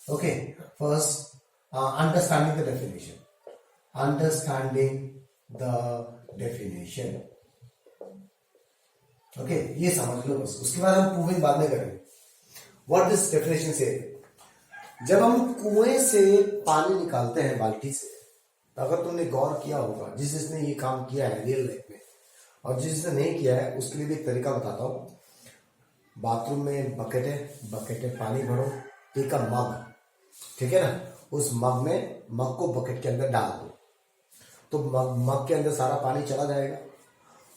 Okay, first understanding the definition. Understanding the definition। Okay, ये समझ लो बस, उसके बाद हम proving बाद में करेंगे। What this definition से, जब हम कुएं से पानी निकालते हैं बाल्टी से, तो अगर तुमने गौर किया होगा, जिसने ये काम किया है रियल लाइफ में और जिसने नहीं किया है उसके लिए भी एक तरीका बताता हूँ। बाथरूम में बकेट है पानी भरो, टेक अ मग ठीक है ना। उस मग को बकेट के अंदर डाल दो, तो मग के अंदर सारा पानी चला जाएगा।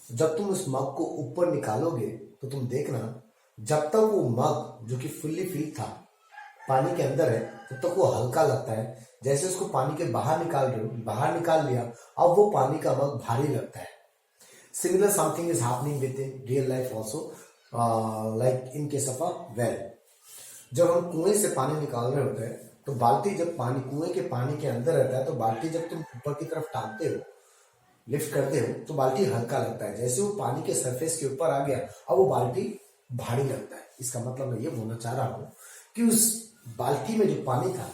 जब तुम उस मग को ऊपर निकालोगे तो तुम देखना, जब तक वो मग जो कि फुल्ली फिल था पानी के अंदर है, तब तक वो हल्का लगता है। जैसे उसको पानी के बाहर निकाल रहे हो, बाहर निकाल लिया, अब वो पानी का मग भारी लगता है। Similar something is happening with in real life also, like in case of a well. जब हम कुएं से पानी निकाल रहे होते हैं तो बाल्टी जब पानी कुएं के पानी के अंदर रहता है, तो बाल्टी जब तुम ऊपर की तरफ टांगते हो, लिफ्ट करते हो, तो बाल्टी हल्का लगता है। जैसे वो पानी के सरफेस के ऊपर आ गया, अब वो बाल्टी भारी लगता है। इसका मतलब मैं ये बोलना चाह रहा हूं कि उस बाल्टी में जो पानी था,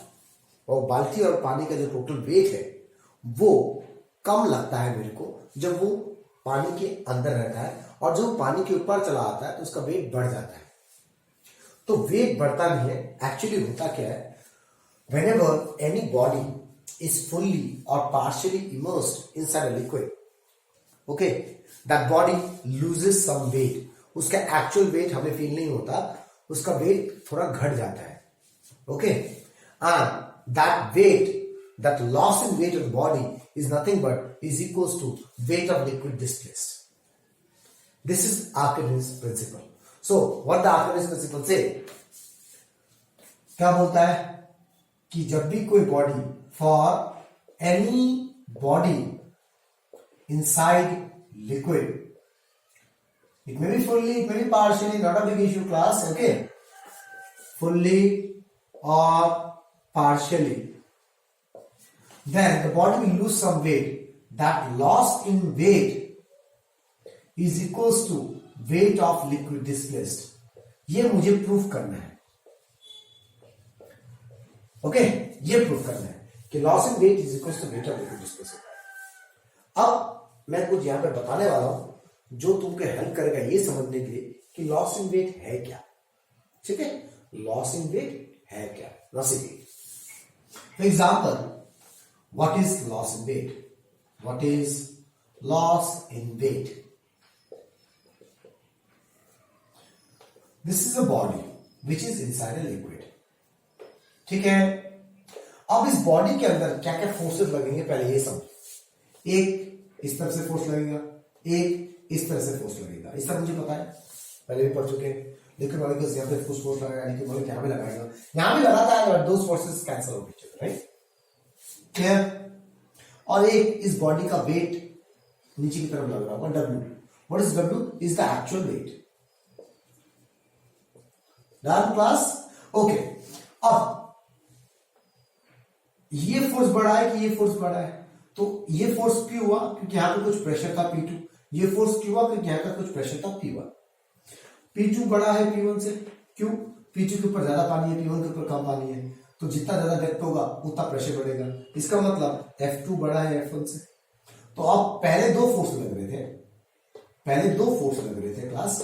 और बाल्टी और पानी का जो टोटल वेट है, वो कम लगता है मेरे को जब वो पानी के अंदर रहता है, और जब पानी के ऊपर चला आता है तो उसका वेट बढ़ जाता है। तो वेट बढ़ता नहीं है, एक्चुअली होता क्या है, whenever any body is fully or partially immersed inside a liquid, okay, that body loses some weight. उसका एक्चुअल वेट हमें फील नहीं होता, उसका वेट थोड़ा घट जाता है, okay. And that weight, that loss in weight of the body is nothing but is equals to weight of liquid displaced. This is Archimedes principle. So what the Archimedes principle say? क्या बोलता है कि जब भी कोई body, for any body inside liquid, it may be fully, it may be partially, not a big issue class, okay, fully or partially, then the body will lose some weight. That loss in weight is equals to weight of liquid displaced. ये मुझे proof करना है, okay, ये proof करना है कि loss in weight is equals to weight of liquid displaced. अब मैं कुछ यहां पे बताने वाला हूं जो तुमको हेल्प करेगा ये समझने के लिए कि लॉस इन वेट है क्या। ठीक है, लॉस इन वेट है क्या। Loss in weight, for example, what is loss in weight? What is loss in weight? This is a body which is inside a liquid. ठीक है, अब इस बॉडी के अंदर क्या क्या फोर्सेस लगेंगे पहले ये समझो। एक इस तरफ से फोर्स लगेगा, एक इस तरह से फोर्स लगेगा। इस तरह मुझे पता है, पहले भी पढ़ चुके हैं। लिक्विड मॉलिक्यूल्स यहां पे फोर्स लगाएगा, लिक्विड मॉलिक्यूल यहां पे लगाएगा, यहां भी लगाता है, दो फोर्सेस कैंसिल हो गए, राइट, क्लियर। और एक इस बॉडी का वेट नीचे की तरफ लग रहा होगा, W. What is W? Is the actual wait. Done class? Okay, अब ये फोर्स बढ़ा है कि ये फोर्स बढ़ा है? तो ये फोर्स क्यों हुआ? क्योंकि यहां पे कुछ प्रेशर था P2। ये फोर्स क्यों हुआ? क्योंकि यहां का कुछ प्रेशर था P1। P2 बड़ा है P1 से, क्यों? P2 के ऊपर ज्यादा पानी है, P1 के ऊपर कम पानी है, तो जितना ज्यादा डेप्थ होगा उतना प्रेशर बढ़ेगा। इसका मतलब F2 बड़ा है F1 से। तो अब पहले दो फोर्स लग रहे थे, पहले दो फोर्स लग रहे थे क्लास,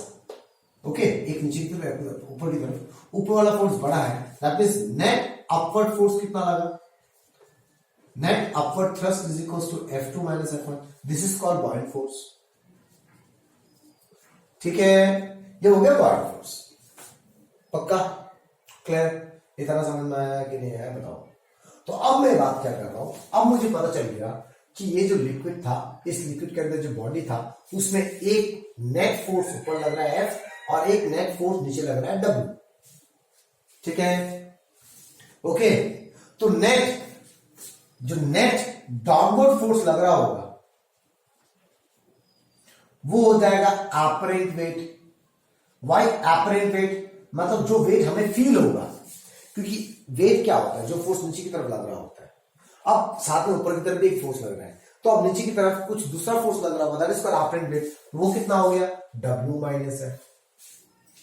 ओके, एक नीचे की तरफ, ऊपर की तरफ। ऊपर वाला फोर्स बड़ा है, that means net upward force कितना लगा? Net upward thrust is equals to F2 minus F1. This is called buoyant force. ठीक है, ये हो गया buoyant force। पक्का? क्लियर? इतना समझ में आया कि नहीं आया बताओ। तो अब मैं बात क्या कर रहा हूं, अब मुझे पता चल गया कि ये जो लिक्विड था, इस लिक्विड के अंदर जो बॉडी था, उसमें एक नेट फोर्स ऊपर लग रहा है F और एक नेट फोर्स नीचे लग रहा है W। ठीक है, ओके। तो जो नेट डाउनवर्ड फोर्स लग रहा होगा वो हो जाएगा apparent wait. Why apparent wait? मतलब जो वेट हमें फील होगा, क्योंकि वेट क्या होता है? जो फोर्स नीचे की तरफ लग रहा होता है। अब साथ में ऊपर की तरफ भी एक फोर्स लग रहा है, तो अब नीचे की तरफ कुछ दूसरा फोर्स लग रहा होगा, that is called apparent wait. वो कितना हो गया? W माइनस है।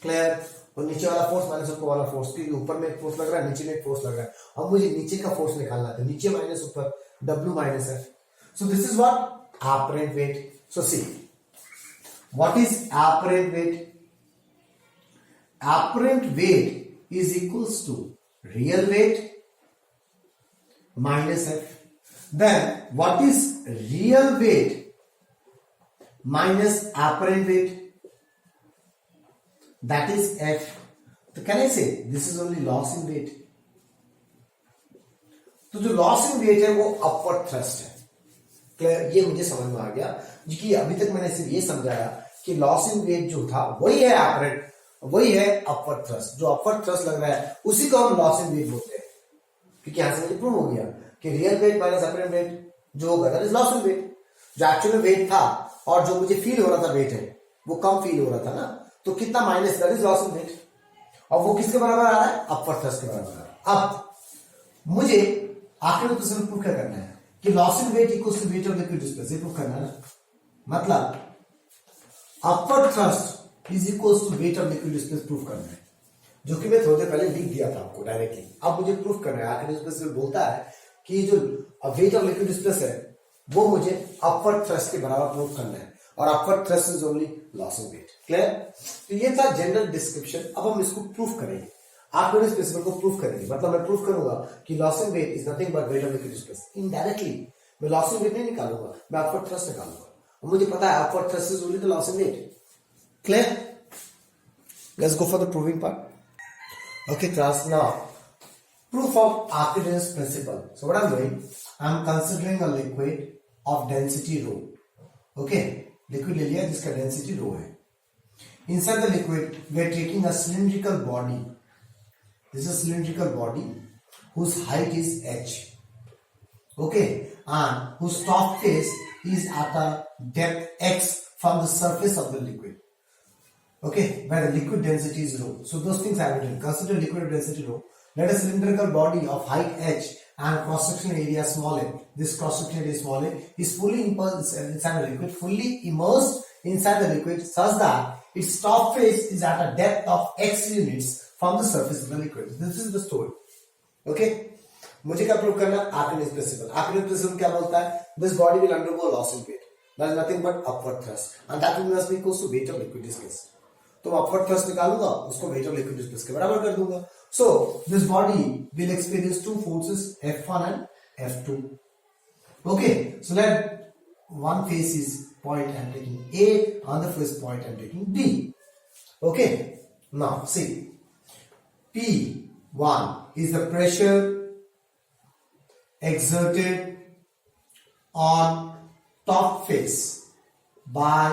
क्लियर? और नीचे वाला फोर्स माइनस ऊपर वाला फोर्स, क्योंकि ऊपर में एक फोर्स लग रहा है, नीचे में एक फोर्स लग रहा है। अब मुझे नीचे का फोर्स निकालना है, तो नीचे माइनस ऊपर, W माइनस है। So this is what? Apparent weight. So see, what is apparent weight? Apparent weight is equals to real weight minus F। Then what is real weight minus apparent weight? That is F. So can I say this is only loss in weight? तो जो loss in weight है वो upward thrust है। Clear? ये मुझे समझ में आ गया कि अभी तक मैंने सिर्फ ये समझाया कि लॉस इन वेट जो था वही है अपरेंट, वही है अपवर्ड थ्रस्ट। जो अपवर्ड थ्रस्ट लग रहा है उसी को हम लॉस इन वेट बोलते हैं, क्योंकि यहां से मुझे प्रूव हो गया कि real weight minus apparent weight जो होगा that is loss in weight. जो एक्चुअल में वेट था और जो मुझे फील हो रहा था वेट है वो कम फील हो रहा था ना, तो कितना minus, that is loss in weight. और वो किसके बराबर आ रहा है? अपवर्ड थ्रस्ट के बराबर आ रहा है। अब मुझे आखिर में तो प्रूव क्या करना है कि loss in weight equals to weight of liquid displace, ये प्रूव करना है ना। मतलब upward thrust is equals to weight of liquid displace prove करना है, जो कि मैं थोड़ी देर पहले लिख दिया था आपको डायरेक्टली। अब मुझे प्रूफ करना है। आखिर डिस्प्लेस बोलता है कि जो वेट ऑफ लिक्विड डिस्प्लेस है वो मुझे अपवर्ड थ्रस्ट के बराबर प्रूव करना है, और upward thrust is only loss in weight. Clear? तो ये था जनरल डिस्क्रिप्शन। अब हम इसको प्रूफ करेंगे, आखिर प्रिंसिपल को प्रूफ करेंगे। मतलब मैं प्रूफ करूंगा कि loss in weight is nothing but weight of liquid displace. Indirectly मैं लॉस इन वेट नहीं निकालूंगा, मैं अपवर्ड थ्रस्ट निकालूंगा, और मुझे पता है upward thrust is only the loss in weight. Clear? Let's go for the proving part. Okay, class, now proof of Archimedes principle. So what I'm doing, I'm considering a liquid of density rho. Okay, liquid ले लिया जिसका density rho है. Inside the liquid, we are taking a cylindrical body. This is a cylindrical body whose height is h. Okay, and whose top face is at a depth x from the surface of the liquid. Okay, where the liquid density is rho. So those things I have written. Consider liquid density rho. Let a cylindrical body of height h and cross-sectional area small a. This cross-sectional area small a is fully immersed inside the liquid, fully immersed inside the liquid such that its top face is at a depth of x units from the surface of the liquid. This is the story. Okay? मुझे क्या prove करना? Archimedes principle. Archimedes principle क्या बोलता है? This body will undergo loss in weight. That is nothing but upward thrust, and that will must be equals to weight of liquid displaced. तो upward thrust निकालूंगा, उसको wait of liquid displace के बराबर कर दूंगा. So this body will experience two forces F1 and F2. Okay, so let one face is point I'm taking A, other face point I'm taking B. Okay, now see, P1 is the pressure exerted on top face by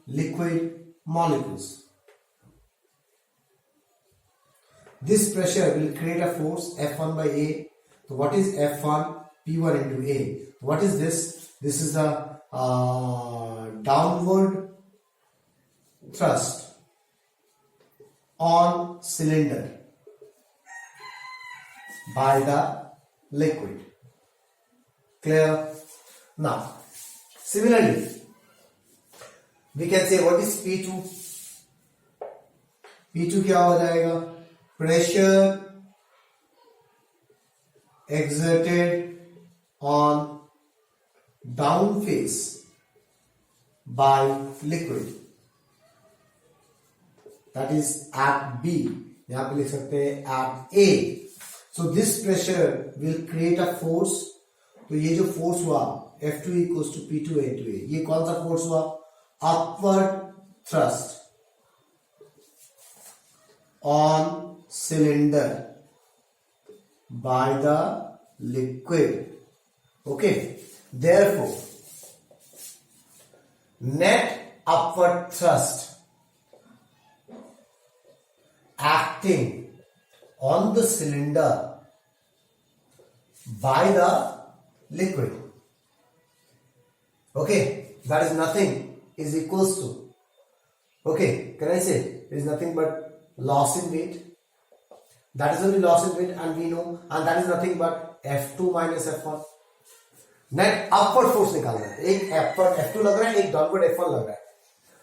liquid molecules. This pressure will create a force F1 by A. So what is F1? P1 into A. What is this? This is the downward thrust on cylinder by the liquid. Clear? Now, similarly, we can say what is P2? P2 क्या हो जाएगा? Pressure exerted on down face by liquid, that is at B. यहां पे लिख सकते हैं at A. So this pressure will create a force. तो ये जो फोर्स हुआ F2 equals to P2 into A, ये कौन सा फोर्स हुआ? Upward thrust on cylinder by the liquid. Okay, therefore net upward thrust acting on the cylinder by the liquid, okay, that is nothing is equals to, okay, can I say it is nothing but loss in weight. That is only loss in weight, and we know, and that is nothing but F2 minus F1. Net upward force निकालना है. एक upward F2 लग रहा है, एक downward F1 लग रहा है.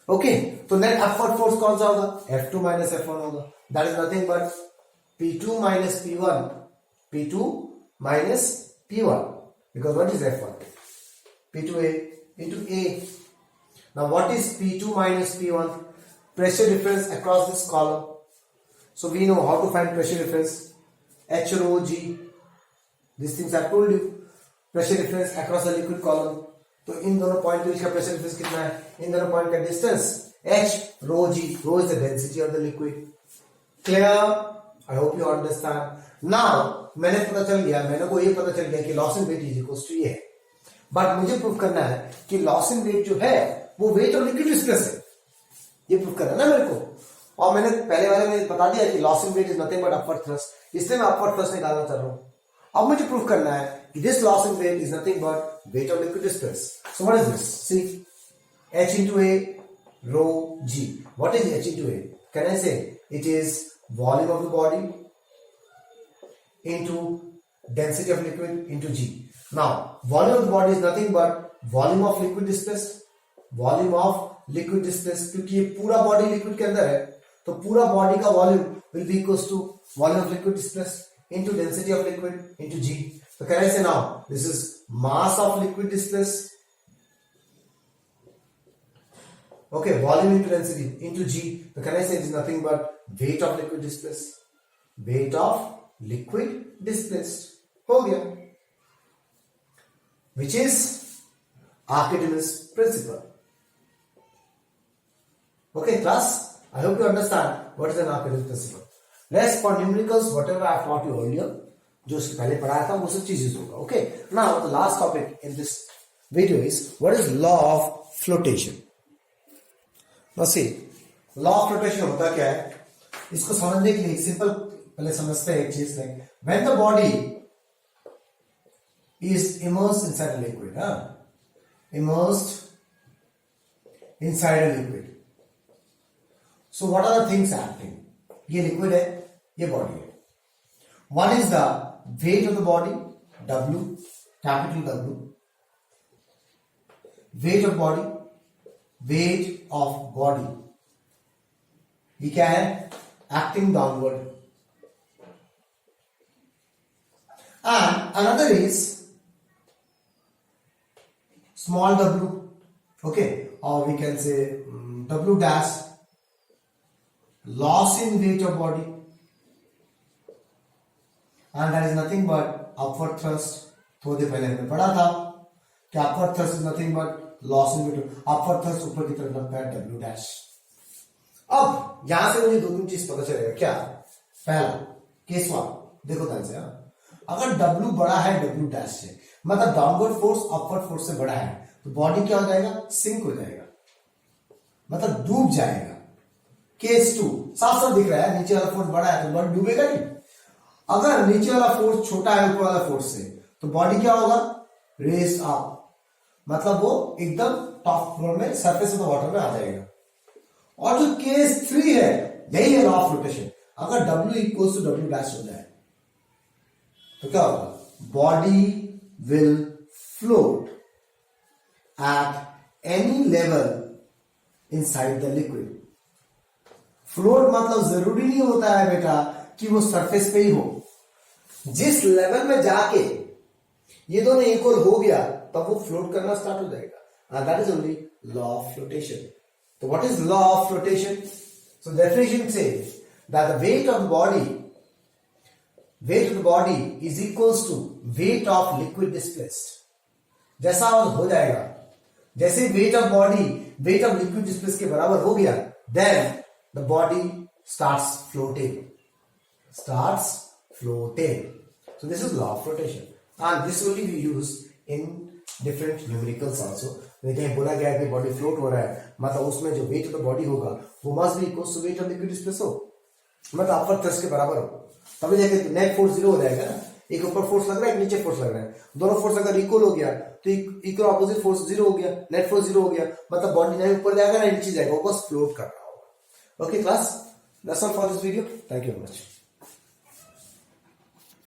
ओके, तो नेट अपवर्ड फोर्स कौन सा होगा? F2 माइनस F1 होगा. That is nothing but P2 minus P1. P2 minus P1, because what is F1? P2A into A. Now what is P2 minus P1? Pressure difference across this column. So we know how to find pressure difference. H rho G. These things I told you. Pressure difference across the liquid column. तो इन दोनों point के बीच का pressure difference कितना है? इन दोनों point का distance H rho G. Rho is the density of the liquid. Clear? I hope you understand. Now मैंने पता चल गया, मैंने को ये पता चल गया कि loss in weight is equals to ये है, बट मुझे प्रूव करना है कि लॉस इन वेट जो है वो वेट और लिक्विड डिस्प्लेस है, ये प्रूव करना है ना मेरे को। और मैंने पहले वाले में बता दिया कि loss in weight is nothing but upward thrust, इसलिए मैं अपवर्ड थ्रस्ट निकालना चाह रहा हूं। अब मुझे प्रूव करना है कि this loss in weight is nothing but weight of liquid displace. So what is this? See H into A rho G. What is H into A? Can I say it is volume of the body into density of liquid into G. Now volume of the body is nothing but volume of liquid displaced, volume of liquid displaced, क्योंकि ये पूरा body liquid के अंदर है तो पूरा body का volume will be equals to volume of liquid displaced into density of liquid into G. So can I say now this is mass of liquid displaced, okay, volume into density into G. So can I say it is nothing but weight of liquid displaced, weight of liquid displaced, हो गया, which is Archimedes principle. Okay class, I hope you understand what is an Archimedes principle. Let's for numericals, whatever I have taught you earlier, जो उसके पहले पढ़ाया था वो सब चीजें होगा. Okay, now the last topic in this video is what is law of flotation. Now see, law of flotation होता क्या है, इसको समझने के लिए सिंपल पहले समझते हैं एक चीज में, when the body is immersed inside a liquid, immersed inside a liquid, so what are the things happening? ये liquid है, ये body है. One is the weight of the body, W, capital W, weight of body, weight of body, ये क्या है, acting downward, and another is small w, okay, or we can say W dash, loss in weight of body, and that is nothing but upward thrust. थोड़ी देर पहले हमने पढ़ा था कि upward thrust is nothing but loss in weight, upward thrust ऊपर की तरफ लगता है W डैश. अब यहां से मुझे दो तीन चीज पता चलेगा. क्या? पहला केस वन, देखो ध्यान से, अगर W बड़ा है W डैश से, मतलब डाउनवर्ड फोर्स अपवर्ड फोर्स से बड़ा है, तो बॉडी क्या हो जाएगा, सिंक हो जाएगा, मतलब डूब जाएगा. केस टू साफ साफ दिख रहा है, नीचे वाला फोर्स बड़ा है तो बॉडी डूबेगा नहीं. अगर नीचे वाला फोर्स छोटा है ऊपर वाला फोर्स से, तो बॉडी क्या होगा, रेस अप, मतलब वो एकदम टॉप फ्लोर में सरफेस ऑफ द वाटर में आ जाएगा. और जो केस 3 है, यही है लॉ ऑफ फ्लोटेशन. अगर W equals to W dash हो जाए तो क्या होगा, body will float at any level inside the liquid. Float मतलब जरूरी नहीं होता है बेटा कि वो सरफेस पे ही हो. जिस लेवल में जाके ये दोनों इक्वल हो गया तब वो फ्लोट करना स्टार्ट हो जाएगा. And that is only law of flotation. So what is law of flotation? So the definition says that the weight of the body is equals to weight of liquid displaced. जैसा हो जाएगा, जैसे weight of body weight of liquid displaced के बराबर हो गया, then the body starts floating. So this is law of flotation, and this only we use in different numericals also. कहीं बोला गया है कि बॉडी फ्लोट हो रहा है, मतलब उसमें जो वेट ऑफ द बॉडी होगा वो must be equal to weight of liquid displace हो, मतलब अपवर्ड थ्रस्ट के बराबर हो, तभी जाके नेट फोर्स 0 हो जाएगा ना. एक ऊपर फोर्स लग रहा है, एक नीचे फोर्स लग रहा है, दोनों फोर्स अगर इक्वल हो गया तो इक्वल ऑपोजिट फोर्स 0 हो गया, नेट फोर्स 0 हो गया, मतलब बॉडी ना ऊपर जाएगा ना नीचे जाएगा, वो बस फ्लोट कर रहा होगा. Okay class, that's all for this video. Thank you very much.